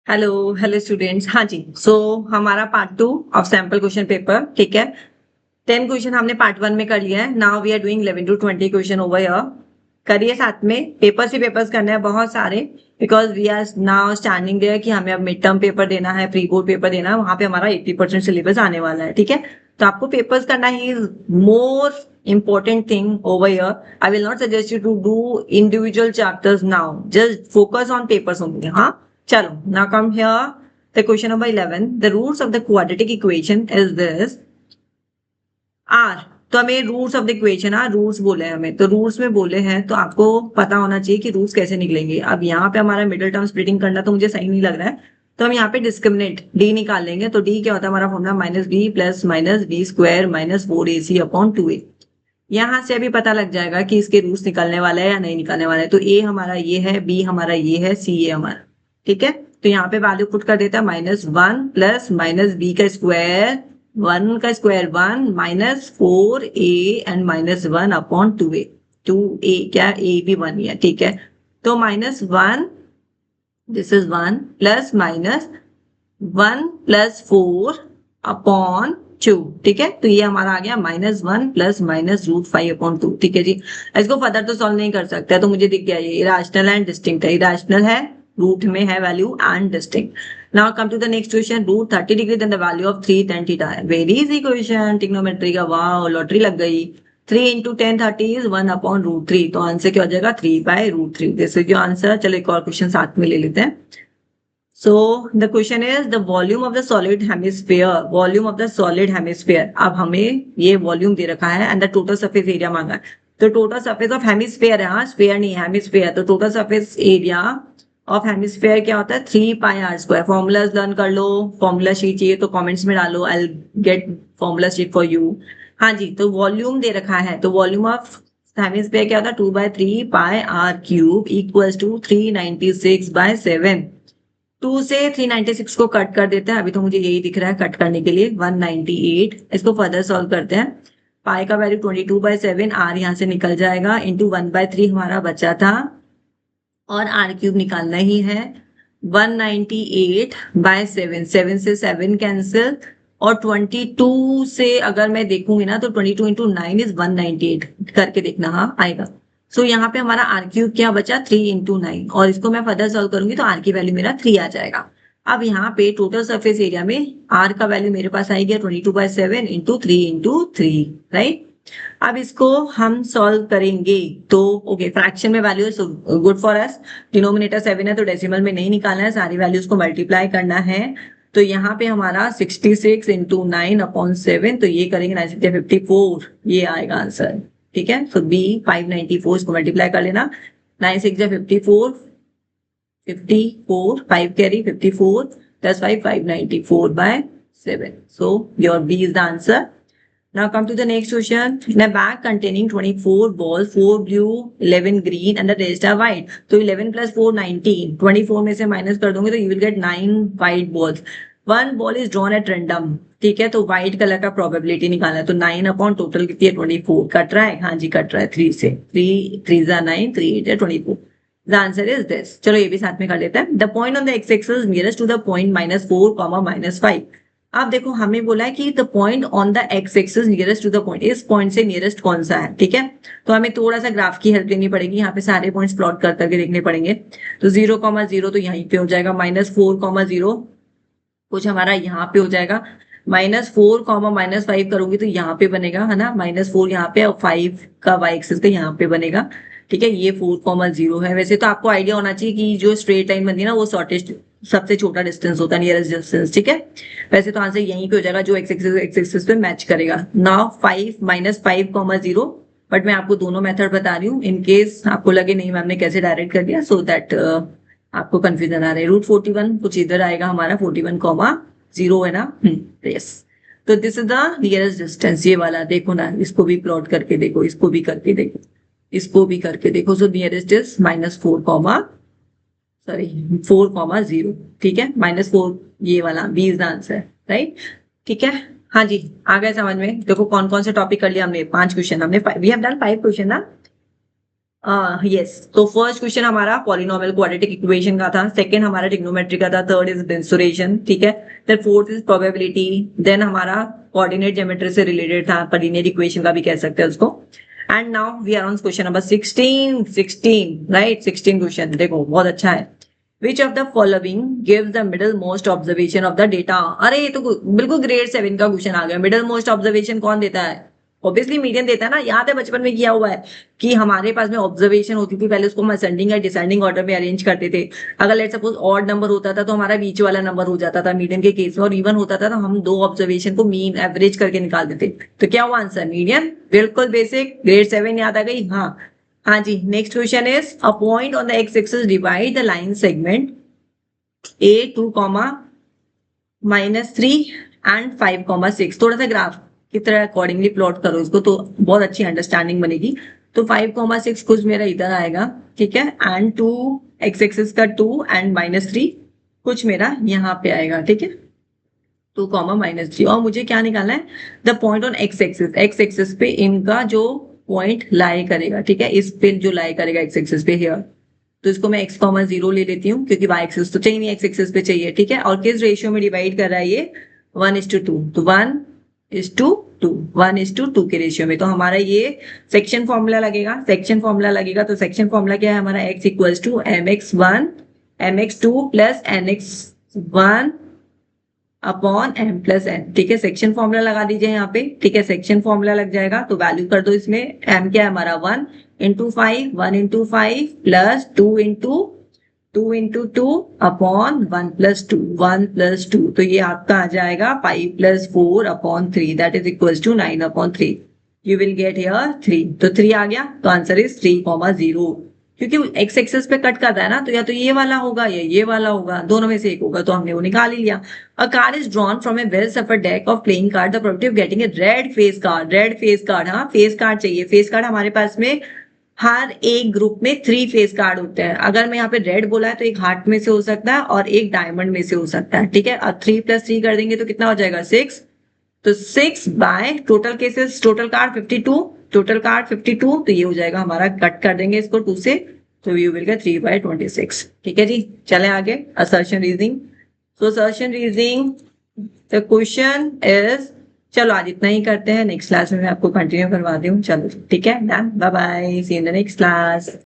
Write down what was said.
Hello hello students. हाँ जी, हमारा part 2 of sample question paper, ठीक है। 10 क्वेश्चन हमने पार्ट 1 में कर लिया है। Now we are doing 11 to 20 question over here. करिए साथ में, पेपर्स ही पेपर्स करने हैं बहुत सारे, because we are now standing there कि हमें अब मिड टर्म पेपर देना है, प्री बोर्ड पेपर देना है, वहां पे हमारा 80% सिलेबस आने वाला है, ठीक है। तो आपको पेपर्स करना ही मोर important thing over here. I will not suggest you to do individual chapters now. Just focus on papers only. हाँ, चलो, now come here. The question number 11. The roots of the quadratic equation is this. R. तो हमें roots of the equation, roots बोले हैं हमें, तो roots में बोले हैं तो आपको पता होना चाहिए कि रूट्स कैसे निकलेंगे। अब यहाँ पे हमारा मिडिल टर्म स्प्लिटिंग करना तो मुझे सही नहीं लग रहा है, तो हम यहाँ पे डिस्क्रिमिनेंट डी निकाल लेंगे। तो डी क्या होता है हमारा formula, minus b plus minus b square minus 4ac upon 2a। यहाँ से अभी पता लग जाएगा कि इसके रूट्स निकलने वाला है या नहीं निकलने वाला है। तो ए हमारा ये है, बी हमारा ये है, सी ए हमारा, ठीक है। तो यहाँ पे वैल्यू पुट कर देता है, -1 प्लस माइनस बी का स्क्वायर, 1 का square 1 minus 4a and -1 upon 2a। 2a क्या, ए भी 1 ही है, ठीक है। तो -1, this is 1 plus minus 1 plus 4 upon 2, ठीक है। तो ये हमारा आ गया -1 प्लस माइनस √5/2, ठीक है जी। इसको फर्दर तो सॉल्व नहीं कर सकते, तो मुझे दिख गया ये इरेशनल एंड डिस्टिंक्ट है। इरेशनल है, रूट में है value, and distinct. Now come to the next question. Root 30 degree then the value of 3 tan theta है। वेरी इजी क्वेश्चन, ट्रिग्नोमेट्री का, वाह लॉटरी लग गई। 3 इंटू 10 30 इज 1/√3, तो आंसर क्या हो जाएगा, 3/√3। This is your answer. चलो एक और क्वेश्चन साथ में ले लेते हैं। So the question is the volume of the solid hemisphere. Volume of the solid hemisphere. अब हमें ये वॉल्यूम दे रखा है and the total surface area मांगा है। तो टोटल सरफेस ऑफ हेमिस्फेयर है, हाँ स्फेयर नहीं, हेमिस्फेयर। तो total surface area of hemisphere क्या होता है, 3πr²। फॉर्मूलाज लर्न कर लो, फॉर्मूला शीट चाहिए तो कमेंट्स में डालो, I get formula sheet for you. हाँ जी, तो वॉल्यूम दे रखा है, तो वॉल्यूम ऑफ हेमिस्फेयर क्या होता है, 2/3πr³ इक्वल्स टू 396/7। 2 से 396 को कट कर देते हैं, अभी तो मुझे यही दिख रहा है कट करने के लिए, 198। इसको फर्दर सॉल्व करते हैं। पाई का वैल्यू 22/7, आर यहाँ से निकल जाएगा, इंटू 1/3 हमारा बचा था, और r³ निकालना ही है। 198/7, 7 से 7 कैंसिल, और 22 से अगर मैं देखूंगी ना तो 22 इंटू 9 इज 198, करके देखना, हाँ आएगा। सो यहाँ पे हमारा r³ क्या बचा, 3 इंटू 9, और इसको मैं फर्दर सॉल्व करूंगी तो r की वैल्यू मेरा 3 आ जाएगा। अब यहाँ पे टोटल सरफेस एरिया में r का वैल्यू मेरे पास आई गया 22/7 इंटू 3 इंटू 3, राइट। अब इसको हम सॉल्व करेंगे तो ओके, फ्रैक्शन में value is good for us. Denominator 7 है तो डेसिमल में नहीं निकालना है, सारी वैल्यूज को मल्टीप्लाई करना है। तो यहाँ पे हमारा 66 इंटू 9/7, तो ये करेंगे 9 6 54, ये आएगा आंसर, ठीक है। सो बी 594, इसको मल्टीप्लाई कर लेना, 9 6 54, 54 5 carry 54 plus 5 594/7। So your b is the answer. Now come to the next question. In a bag containing 24 balls, 4 blue, 11 green and the rest are white. तो 11 plus 4 19. 24 में से माइनस कर दोगे तो you will get 9 white balls. One ball is drawn at random. ठीक है, तो white colour का प्रोबेबिलिटी निकालना है। तो 9 अपॉन टोटल कितनी है, 24। कट रहा है, हाँ जी कट रहा है 3 से। 3 3 9, 3 8 24। The answer is this. चलो ये भी साथ में कर लेते हैं। The point on the x-axis nearest to the point -4, -5. आप देखो हमें बोला है कि the point on the x axis nearest to the point, इस पॉइंट से नियरेस्ट कौन सा है, ठीक है। तो हमें थोड़ा सा ग्राफ की हेल्प लेनी पड़ेगी, यहाँ पे सारे पॉइंट्स प्लॉट कर करके देखने पड़ेंगे। तो 0,0 तो यहीं पे हो जाएगा, -4,0 कुछ हमारा यहाँ पे हो जाएगा, -4, -5 करूंगी तो यहाँ पे बनेगा, है ना, -4 यहाँ पे और 5 का वाई एक्सिस का यहाँ पे बनेगा, ठीक है। ये 4,0 है। वैसे तो आपको आइडिया होना चाहिए कि जो स्ट्रेट लाइन बनती है ना वो शॉर्टेस्ट, सबसे छोटा डिस्टेंस होता है, नियरेस्ट डिस्टेंस, ठीक है। वैसे तो आंसर यहीं पे हो जाएगा जो एक्स एक्सिस पे मैच करेगा। नाउ 5 -5,0, बट मैं आपको दोनों मेथड बता रही हूँ इन केस आपको लगे नहीं मैम ने कैसे डायरेक्ट कर दिया, सो दैट आपको कंफ्यूजन आ रहा है। √41 कुछ इधर आएगा हमारा, 41,0 है ना, यस। तो this is the nearest distance, ये वाला देखो ना, इसको भी प्लॉट करके देखो, इसको भी करके देखो, इसको भी करके देखो। सो नियरेस्ट इज -4,0, ठीक है, -4, ये वाला b is the answer, right, ठीक है। हाँ जी, आ गए समझ में। देखो कौन कौन से टॉपिक कर लिया हमने, 5 क्वेश्चन हमने, वी हैव डन 5 क्वेश्चन ना। यस, तो फर्स्ट क्वेश्चन हमारा पॉलिनोमियल क्वाड्रेटिक इक्वेशन का था, सेकंड हमारा ट्रिग्नोमेट्री का था, थर्ड इज मेंसुरेशन, ठीक है, then fourth is probability, then हमारा कोऑर्डिनेट ज्योमेट्री से रिलेटेड था, कोऑर्डिनेट इक्वेशन का भी कह सकते हैं उसको। And now we are on question number 16 right, 16 question देखो बहुत अच्छा है। Which of the following gives the middle most observation of the data? अरे ये तो बिल्कुल ग्रेड 7 का क्वेश्चन आ गया। मिडल मोस्ट ऑब्जर्वेशन कौन देता है? ऑब्वियसली मीडियन देता है ना, याद है बचपन में किया हुआ है कि हमारे पास में ऑब्जर्वेशन होती थी, पहले उसको हम असेंडिंग या डिसेंडिंग ऑर्डर में अरेंज करते थे। अगर लेट सपोज ऑड नंबर होता था तो हमारा बीच वाला नंबर हो जाता था मीडियन के केस में, और इवन होता था तो हम दो ऑब्जर्वेशन को मीन एवरेज करके निकाल देते। तो क्या हुआ आंसर? मीडियन। बिल्कुल बेसिक, ग्रेड 7 याद आ गई। हाँ जी, next question is a point on the x axis divide the line segment A2, -3 and 5, 6। थोड़ा सा ग्राफ की तरह अकॉर्डिंगली प्लॉट करो इसको तो बहुत अच्छी अंडरस्टैंडिंग बनेगी। तो 5, 6 कुछ मेरा इधर आएगा, ठीक है, एंड 2 एक्स एक्सिस का 2 एंड -3 कुछ मेरा यहाँ पे आएगा, ठीक है, 2, -3। और मुझे क्या निकालना है? The point on x axis, x axis पे इनका जो पॉइंट लाई करेगा, ठीक है, इस पे जो लाई करेगा एक्स एक्सिस पे हियर, तो इसको मैं x, 0 ले लेती हूँ क्योंकि y एक्सिस तो चाहिए नहीं, x एक्सिस पे चाहिए, ठीक है। और किस रेशियो में डिवाइड कर रहा है ये? 1:2, तो 1:2, 1:2 के रेशियो में। तो हमारा ये सेक्शन फॉर्मूला लगेगा, सेक्शन फॉर्मूला लगेगा। तो सेक्शन फॉर्मूला क्या है हमारा? x equals to mx1 mx2 plus nx1 upon m plus n, ठीक है। सेक्शन फॉर्मूला लगा दीजिए यहाँ पे, ठीक है, सेक्शन फॉर्मूला लग जाएगा। तो वैल्यू कर दो इसमें, m क्या है हमारा? 1 × 5, 1 × 5 प्लस 2 × 2 अपॉन 1+2, 1+2। तो ये आपका आ जाएगा 5+4/3, that is equal to 9/3। You will get here 3, तो 3 आ गया, तो आंसर इज 3,0। क्योंकि एक्स एक्सेस पे कट कर रहा है ना, तो या तो ये वाला होगा या ये वाला होगा, दोनों में से एक होगा, तो हमने वो निकाल ही लिया। अ card is drawn from A well suffered deck of playing card, the probability of getting a red face card, red face card, हाँ फेस कार्ड चाहिए। फेस कार्ड हमारे पास में हर एक ग्रुप में 3 फेस कार्ड होते हैं। अगर मैं यहाँ पे रेड बोला है तो एक हार्ट में से हो सकता है और एक डायमंड में से हो सकता है, ठीक है। अब 3 + 3 कर देंगे तो कितना हो जाएगा? 6। तो 6 by total cases, total card 52, total card 52, तो ये हो जाएगा हमारा, कट कर देंगे इसको 2 से, तो यू विल गेट 3/26, ठीक है जी। चले आगे, assertion reasoning. So assertion reasoning the question is, चलो आज इतना ही करते हैं, नेक्स्ट क्लास में मैं आपको कंटिन्यू करवा दूँ। चलो ठीक है, done, bye bye, see in the next class.